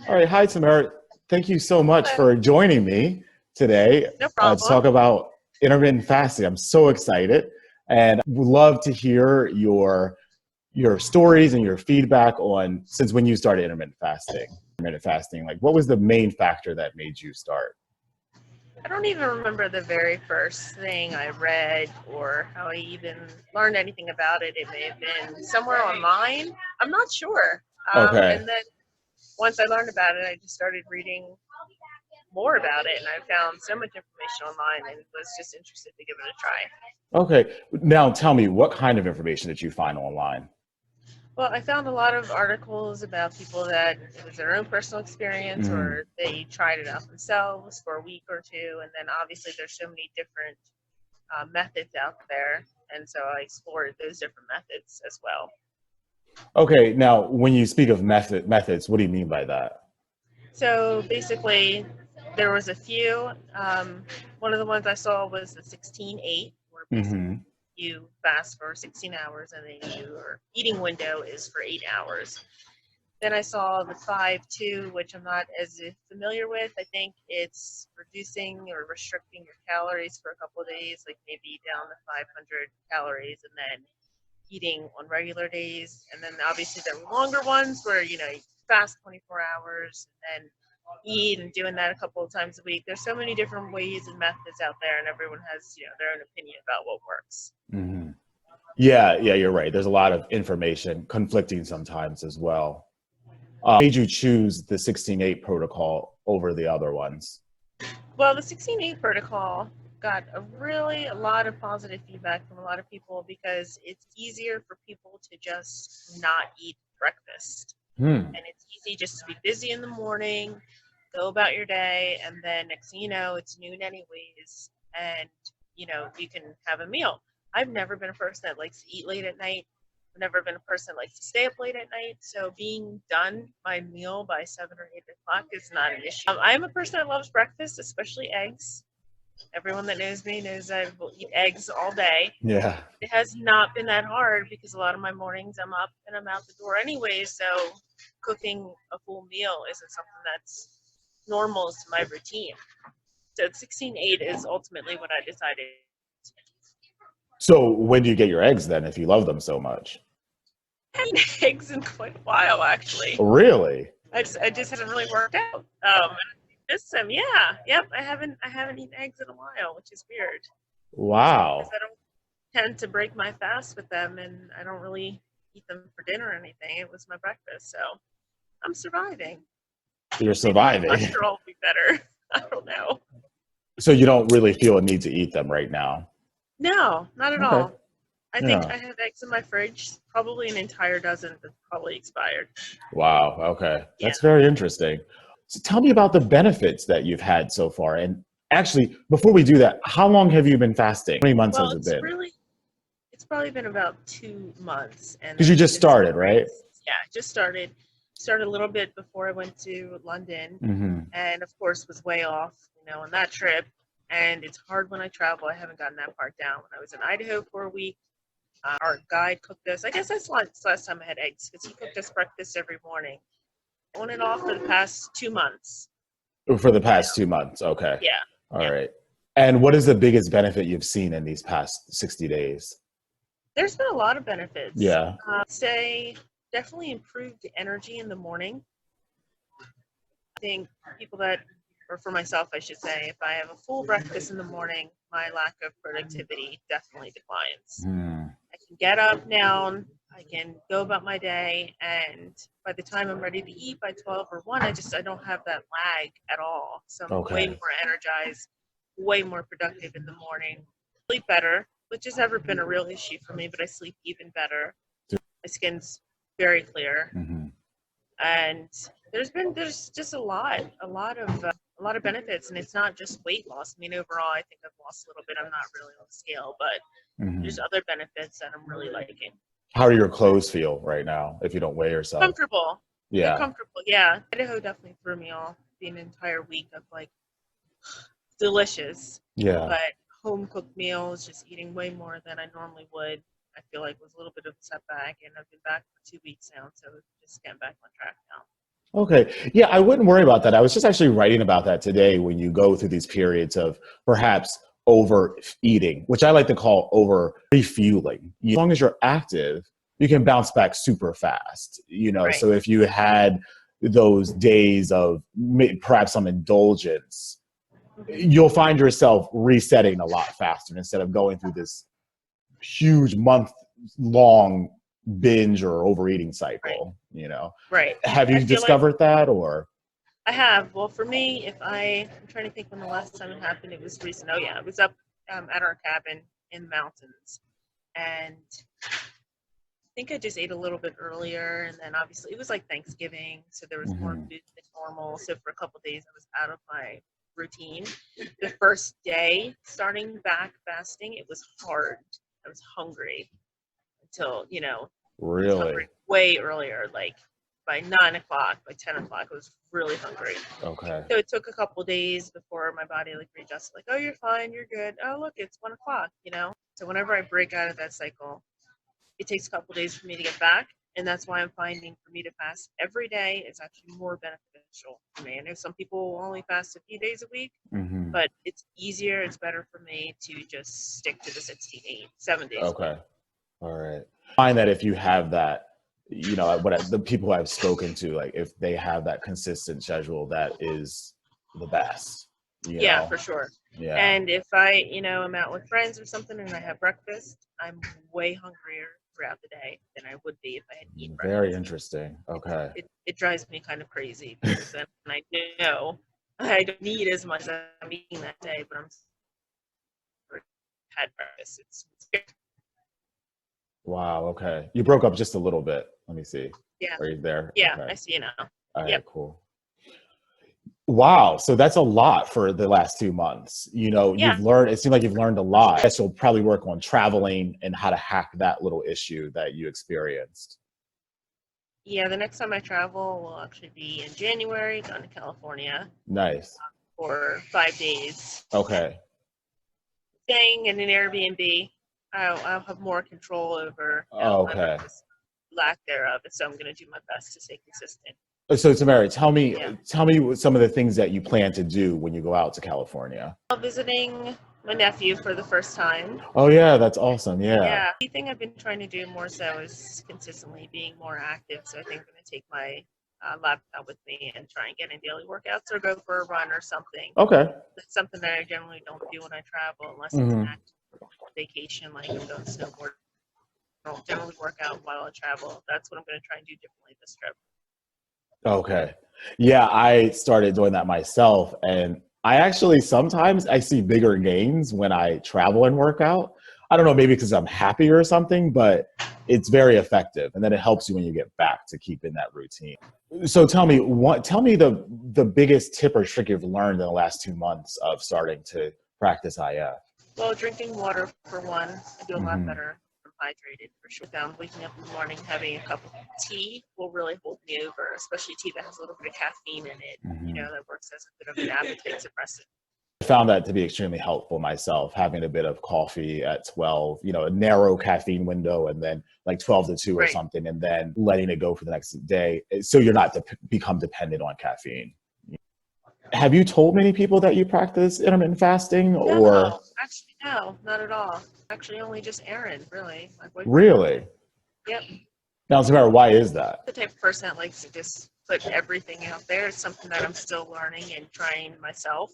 All right. Hi, Tamara. Thank you so much Hello. for joining me today No to talk problem. about intermittent fasting. I'm so excited and would love to hear your stories and your feedback on since when you started intermittent fasting. Intermittent fasting, like what was the main factor that made you start? I don't even remember the very first thing I read or how I even learned anything about it. It may have been somewhere online. I'm not sure. Okay. And then once I learned about it, I just started reading more about it, and I found so much information online and was just interested to give it a try. Okay. Now tell me, what kind of information did you find online? Well, I found a lot of articles about people that it was their own personal experience Mm. or they tried it out themselves for a week or two. And then obviously there's so many different methods out there. And so I explored those different methods as well. Okay. Now, when you speak of methods, what do you mean by that? So basically, there was a few. One of the ones I saw was the 16-8, where basically Hmm. you fast for 16 hours and then your eating window is for 8 hours. Then I saw the 5-2, which I'm not as familiar with. I think it's reducing or restricting your calories for a couple of days, like maybe down to 500 calories, and then eating on regular days. And then obviously there were longer ones where, you fast 24 hours and then eat and doing that a couple of times a week. There's so many different ways and methods out there, and everyone has, their own opinion about what works. Hmm. Yeah, you're right. There's a lot of information conflicting sometimes as well. Made you choose the 16-8 protocol over the other ones? Well, the 16-8 protocol got a lot of positive feedback from a lot of people because it's easier for people to just not eat breakfast. Hmm. And it's easy just to be busy in the morning, go about your day, and then next thing you know, it's noon anyways, and you can have a meal. I've never been a person that likes to eat late at night. I've never been a person that likes to stay up late at night. So being done my meal by 7 or 8 o'clock is not an issue. I am a person that loves breakfast, especially eggs. Everyone that knows me knows I will eat eggs all day. Yeah. It has not been that hard because a lot of my mornings I'm up and I'm out the door anyway. So cooking a full meal isn't something that's normal to my routine. So 16-8 is ultimately what I decided. So when do you get your eggs then, if you love them so much? I haven't eaten eggs in quite a while, actually. Really? I just hasn't really worked out. Just yeah, yep. I haven't eaten eggs in a while, which is weird. Mostly because Wow. I don't tend to break my fast with them, and I don't really eat them for dinner or anything. It was my breakfast, so I'm surviving. You're Maybe my surviving. cholesterol will be better. I don't know. So you don't really feel a need to eat them right now. No, not at Okay. all. I think Yeah. I have eggs in my fridge, probably an entire dozen that's probably expired. Wow. Okay. Yeah. That's very interesting. So tell me about the benefits that you've had so far. And actually, before we do that, how long have you been fasting? How many months Well, has it been? it's probably been about 2 months, and Because you there's just been some started, right? breaks. Yeah, just started a little bit before I went to London, Hmm. and of course was way off, on that trip. And it's hard when I travel. I haven't gotten that part down. When I was in Idaho for a week, our guide cooked us. I guess that's last time I had eggs because he cooked us breakfast every morning. On and off for the past 2 months. For the You past know, 2 months. Okay. yeah, All yeah. right. And what is the biggest benefit you've seen in these past 60 days? There's been a lot of benefits. Yeah. I'd say definitely improved energy in the morning. I think people that, or for myself, I should say, if I have a full breakfast in the morning, my lack of productivity definitely declines. Hmm. I can get up now, I can go about my day, and by the time I'm ready to eat by 12 or 1, I don't have that lag at all. So I'm way Okay. more energized, way more productive in the morning. Sleep better, which has never been a real issue for me, but I sleep even better. My skin's very clear, Hmm. and there's just a lot of benefits, and it's not just weight loss. I mean, overall, I think I've lost a little bit. I'm not really on the scale, but there's Hmm. other benefits that I'm really liking. How do your clothes feel right now if you don't weigh yourself? Comfortable. They're Yeah. comfortable. Yeah, Idaho definitely threw me off. The entire week of like delicious, Yeah. but home cooked meals, just eating way more than I normally would. I feel like was a little bit of a setback, and I've been back for 2 weeks now, so just getting back on track now. Okay. Yeah, I wouldn't worry about that. I was just actually writing about that today when you go through these periods of perhaps overeating, which I like to call over refueling. As long as you're active, you can bounce back super fast. Right. So if you had those days of perhaps some indulgence, Hmm. you'll find yourself resetting a lot faster instead of going through this huge month long binge or overeating Right. cycle. Right. Have I you feel like discovered that or? I have. Well, for me, I'm trying to think when the last time it happened. It was recent. Oh yeah, it was up at our cabin in the mountains, and I think I just ate a little bit earlier, and then obviously it was like Thanksgiving, so there was more Mhm. food than normal. So for a couple of days, I was out of my routine. The first day starting back fasting, it was hard. I was hungry until I was hungry Really? way earlier, like by 9 o'clock, by 10 o'clock, I was really hungry. Okay. So it took a couple days before my body like readjusted, like, oh, you're fine, you're good. Oh, look, it's 1 o'clock. So whenever I break out of that cycle, it takes a couple days for me to get back. And that's why I'm finding for me to fast every day is actually more beneficial for me. I know some people only fast a few days a week, Hmm. but it's easier, it's better for me to just stick to the 16, 8, 7 days a week. Okay. All right. Find that if you have that, the people I've spoken to, like if they have that consistent schedule, that is the best, you Yeah, know? for sure. Yeah. And if I'm out with friends or something and I have breakfast, I'm way hungrier throughout the day than I would be if I had eaten Very breakfast. interesting. It, Okay. it drives me kind of crazy because then I know I don't need as much as I'm eating that day, but I'm had breakfast. It's good. Wow. Okay. You broke up just a little bit. Let me see. Yeah, Are you there? yeah, Okay. I see you now. All right. Yep. Cool. Wow. So that's a lot for the last 2 months. Yeah. It seems like you've learned a lot. I guess you'll probably work on traveling and how to hack that little issue that you experienced. Yeah, the next time I travel will actually be in January down to California Nice. for 5 days. Okay. Staying in an Airbnb, I'll have more control over my Okay. breakfast, lack thereof. So I'm going to do my best to stay consistent. So Tamara, tell me, Yeah. tell me what some of the things that you plan to do when you go out to California. Visiting my nephew for the first time. Oh yeah, that's awesome. Yeah. Yeah. The thing I've been trying to do more so is consistently being more active. So I think I'm going to take my laptop with me and try and get in daily workouts or go for a run or something. Okay. That's something that I generally don't do when I travel unless it's an Hmm. active vacation, like I'm going snowboarding. I don't generally work out while I travel. That's what I'm going to try and do differently this trip. Okay. Yeah, I started doing that myself, and I actually sometimes I see bigger gains when I travel and work out. I don't know, maybe because I'm happier or something, but it's very effective, and then it helps you when you get back to keep in that routine. So tell me the biggest tip or trick you've learned in the last 2 months of starting to practice IF. Well, drinking water for one, I do a lot Hmm. better. I'm hydrated for sure. Found waking up in the morning having a cup of tea will really hold me over, especially tea that has a little bit of caffeine in it. Hmm. That works as a bit of an appetite suppressant. I found that to be extremely helpful myself, having a bit of coffee at 12, a narrow caffeine window, and then like 12 to 2 or Right. something, and then letting it go for the next day. So you're not become dependent on caffeine. Have you told many people that you practice intermittent fasting or No, actually, no, not at all. Actually, only just Aaron, really, my boyfriend. really? Yep. Now, Tamara, why is that? The type of person that likes to just put everything out there. It's something that I'm still learning and trying myself.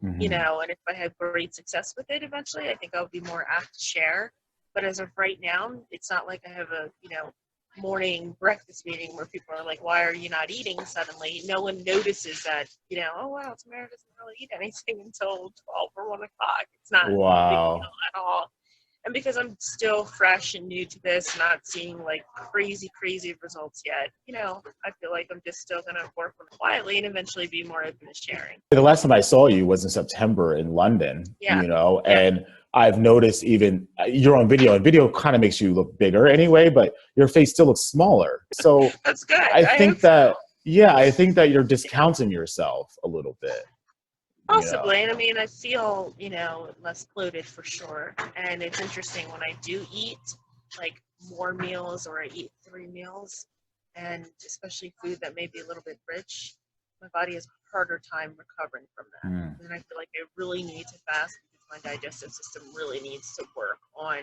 Hmm. And if I have great success with it eventually, I think I'll be more apt to share. But as of right now, it's not like I have a, morning breakfast meeting where people are like, why are you not eating suddenly? No one notices that, oh, wow, Tamara doesn't really eat anything until 12 or 1 o'clock. It's not a big deal Wow. at all. And because I'm still fresh and new to this, not seeing like crazy results yet, I feel like I'm just still going to work on it quietly and eventually be more open to sharing. The last time I saw you was in September in London, Yeah. Yeah. and I've noticed even you're on video, and video kind of makes you look bigger anyway, but your face still looks smaller. So That's good. I I hope think so. that, yeah, I think that you're Yeah. discounting yourself a little bit, you know. Possibly. And I mean, I feel, less bloated for sure. And it's interesting when I do eat like more meals or I eat 3 meals, and especially food that may be a little bit rich, my body has a harder time recovering from that. Mm. And I feel like I really need to fast because my digestive system really needs to work on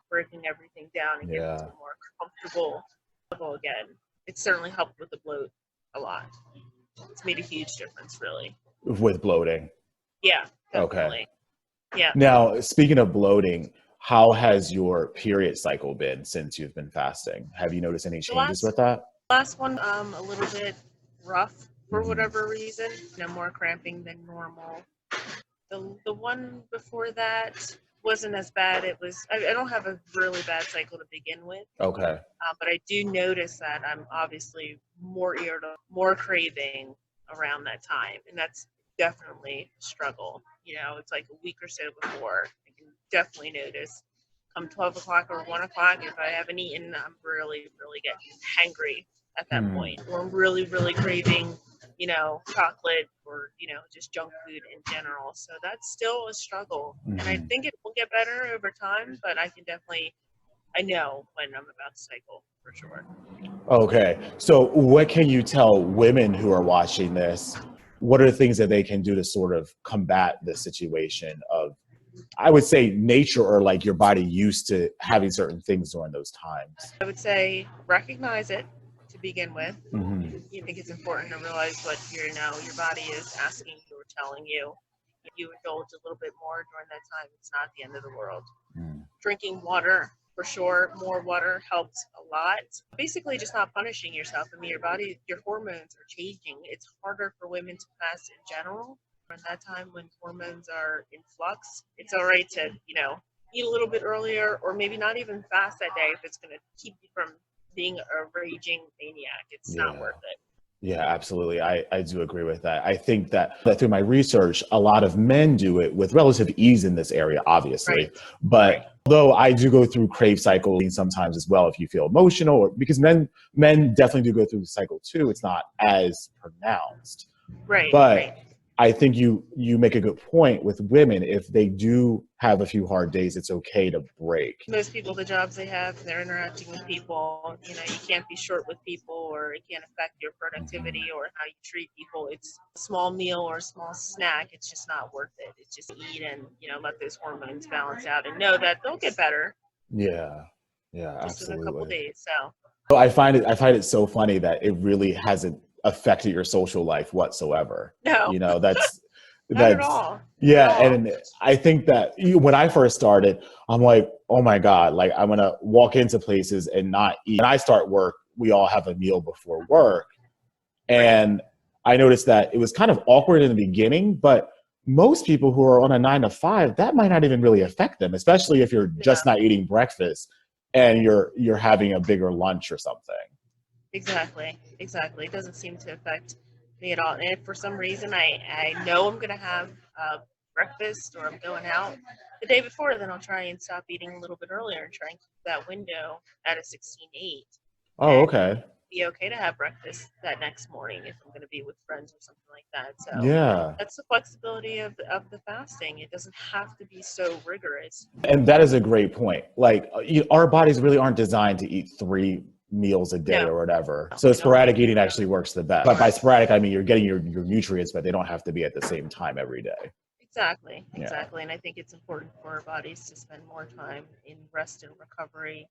breaking everything down and getting to Yeah. a more comfortable level again. It certainly helped with the bloat a lot. It's made a huge difference, really. With bloating. Yeah, Okay. definitely. Yeah. Now, speaking of bloating, how has your period cycle been since you've been fasting? Have you noticed any The changes with that? last one, a little bit rough for Mhm. whatever reason. More cramping than normal. The one before that wasn't as bad. I don't have a really bad cycle to begin with, Okay. but I do notice that I'm obviously more irritable, more craving around that time, and that's definitely a struggle. It's like a week or so before. I can definitely notice come 12 o'clock or 1 o'clock, if I haven't eaten, I'm really, really getting hangry at that Hmm. point. Or I'm really, really craving, chocolate or, just junk food in general. So that's still a struggle. And I Mhm. think it will get better over time, but I know when I'm about to cycle for sure. Okay. So, what can you tell women who are watching this? What are the things that they can do to sort of combat the situation of, I would say, nature, or like your body used to having certain things during those times? I would say recognize it to begin with. Hmm. You think it's important to realize what your body is asking you or telling you. If you indulge a little bit more during that time, it's not the end of the world. Drinking water, for sure, more water helps a lot. Basically, just not punishing yourself. I mean, your hormones are changing. It's harder for women to fast in general. At that time when hormones are in flux, it's all right to, eat a little bit earlier or maybe not even fast that day if it's going to keep you from being a raging maniac. It's not Yeah. worth it. Yeah, absolutely. I do agree with that. I think that through my research, a lot of men do it with relative ease in this area, obviously. Right. But Right. although I do go through crave cycling sometimes as well, if you feel emotional, or because men definitely do go through the cycle too, it's not as pronounced. Right. But Right. I think you make a good point with women. If they do have a few hard days, it's okay to break. Most people, the jobs they have, they're interacting with people. You can't be short with people, or it can't affect your productivity Mhm. or how you treat people. It's a small meal or a small snack. It's just not worth it. It's just eat and, let those hormones balance out and know that they'll get better Yeah, yeah, just in a couple absolutely. days. So, So I find it so funny that it really hasn't affected your social life whatsoever. no, You know, that's not at that's all. Not at yeah, all. and I think that when I first started, I'm like, oh my God, like I'm gonna walk into places and not eat. When I start work, we all have a meal before work. Right. And I noticed that it was kind of awkward in the beginning, but most people who are on a 9 to 5, that might not even really affect them, especially if you're Yeah. just not eating breakfast and you're having a bigger lunch or something. Exactly. Exactly. It doesn't seem to affect me at all. And if for some reason I know I'm going to have breakfast or I'm going out the day before, then I'll try and stop eating a little bit earlier and try and keep that window at a 16:8 Oh, and okay. be okay to have breakfast that next morning if I'm going to be with friends or something like that. So Yeah. that's the flexibility of the fasting. It doesn't have to be so rigorous. And that is a great point. Like our bodies really aren't designed to eat 3 meals a day No, or whatever. no, So they don't. sporadic eating actually works the best. But by sporadic, I mean you're getting your nutrients, but they don't have to be at the same time every day. Exactly, Yeah. exactly. And I think it's important for our bodies to spend more time in rest and recovery.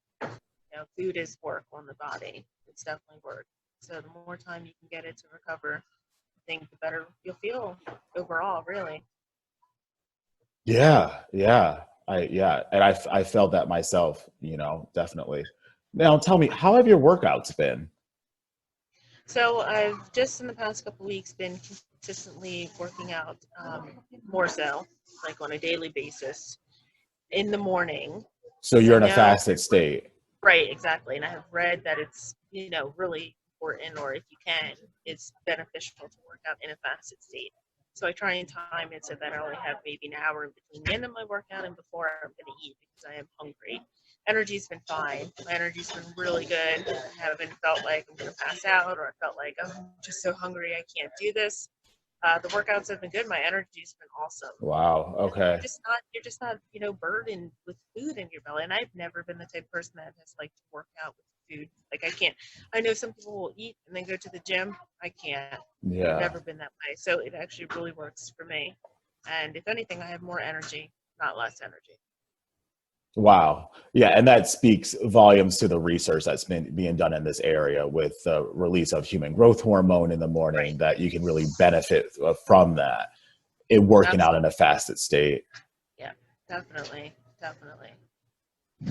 Food is work on the body. It's definitely work. So the more time you can get it to recover, I think the better you'll feel overall, really. Yeah. Yeah. And I felt that myself, definitely. Now tell me, how have your workouts been? So I've just in the past couple weeks been consistently working out more so, like on a daily basis in the morning, So because you're I in a know. fasted state. Right, exactly. And I have read that it's, really important, or if you can, it's beneficial to work out in a fasted state. So I try and time it so that I only have maybe an hour in between the end of my workout and before I'm going to eat because I am hungry. Energy's been fine. My energy's been really good. I haven't felt like I'm going to pass out or I felt like, oh, I'm just so hungry I can't do this. The workouts have been good. My energy's been awesome. Wow. You're Okay. just not burdened with food in your belly. And I've never been the type of person that has liked to work out with food. Like I can't. I know some people will eat and then go to the gym. I can't. I've Yeah. never been that way. So it actually really works for me. And if anything, I have more energy, not less energy. Wow. Yeah, and that speaks volumes to the research that's been being done in this area with the release of human growth hormone in the morning, Right. that you can really benefit from that in working out in Absolutely. a fasted state. Yeah, definitely. Definitely.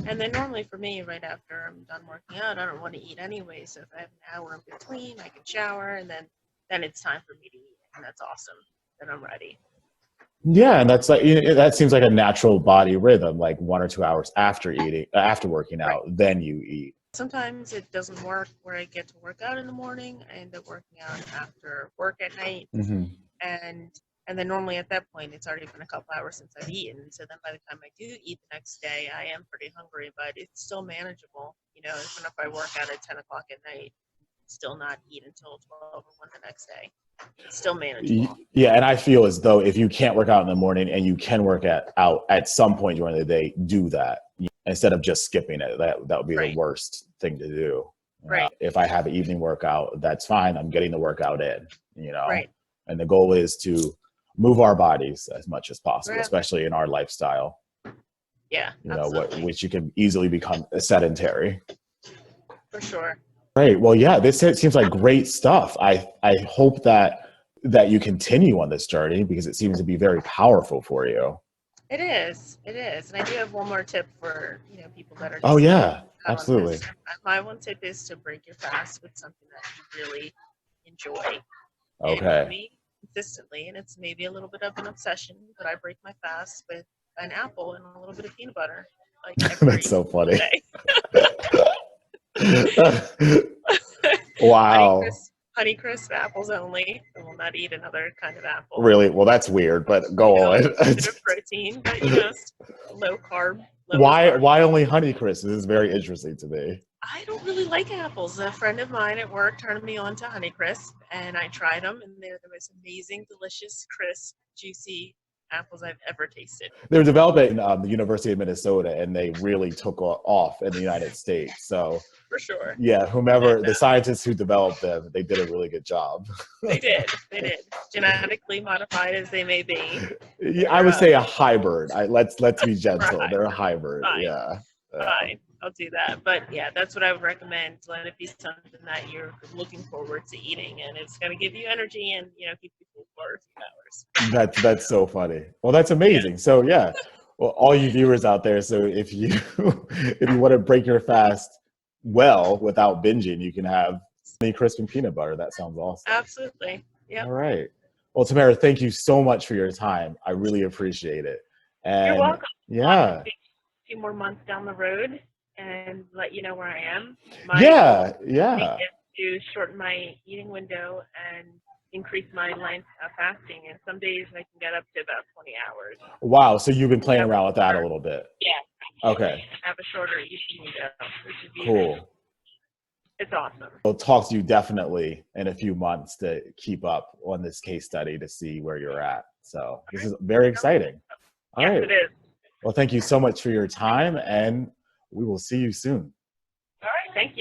And then normally for me, right after I'm done working out, I don't want to eat anyway. So if I have an hour in between, I can shower and then it's time for me to eat. And that's awesome. Then I'm ready. Yeah, and that's like, that seems like a natural body rhythm, like 1 or 2 hours after eating, after working Right. out, then you eat. Sometimes it doesn't work where I get to work out in the morning. I end up working out after work at night. Hmm. And and then normally at that point it's already been a couple hours since I've eaten. So then by the time I do eat the next day, I am pretty hungry, but it's still manageable. You know, even if I work out at 10 o'clock at night, still not eat until 12 or 1 the next day. It's still manageable. Yeah, and I feel as though if you can't work out in the morning and you can work out at some point during the day, do that instead of just skipping it. That would be the Right. worst thing to do. Right. If I have an evening workout, that's fine. I'm getting the workout in, Right. and the goal is to move our bodies as much as possible, Right. especially in our lifestyle, Yeah, absolutely. which you can easily become sedentary. For sure. Great. Well, yeah, this seems like great stuff. I hope that you continue on this journey because it seems to be very powerful for you. It is. It is. And I do have one more tip for, people that are Oh just yeah, out on absolutely. this. My one tip is to break your fast with something that you really enjoy. And for Okay. me, consistently, and it's maybe a little bit of an obsession, but I break my fast with an apple and a little bit of peanut butter, like That's every so funny. day. Wow. Honey crisp apples only. I will not eat another kind of apple. Really? Well, that's weird, but go A on. bit of protein, but low carb, lower Why carb. why only Honeycrisp? This is very interesting to me. I don't really like apples. A friend of mine at work turned me on to Honeycrisp, and I tried them, and they're the most amazing, delicious, crisp, juicy apples I've ever tasted. They were developed at the University of Minnesota, and they really took off in the United States. So For sure. yeah, whomever the scientists who developed them, they did a really good job. They did. They did. Genetically modified as they may be. Yeah, I would say a hybrid. Let's be gentle. Right. They're a hybrid. Fine. Yeah. Fine. I'll do that. But yeah, that's what I would recommend. Let it be something that you're looking forward to eating, and it's going to give you energy and keep you full for a few hours. That's so funny. Well, that's amazing. So yeah, well, all you viewers out there. So if you if you want to break your fast well without binging, you can have Honey Crisp and peanut butter. That sounds awesome. Absolutely. Yeah. All right. Well, Tamara, thank you so much for your time. I really appreciate it. And You're welcome. yeah. A few more months down the road and let you know where I am. Yeah. Goal is to shorten my eating window and increase my length of fasting. And some days I can get up to about 20 hours. Wow. So you've been playing around with that a little bit. Yeah. Okay. Have a shorter eating window, which would be Cool. It's awesome. We'll talk to you definitely in a few months to keep up on this case study to see where you're at. So this is very exciting. All right. Yes, it is. Well, thank you so much for your time, and we will see you soon. All right. Thank you.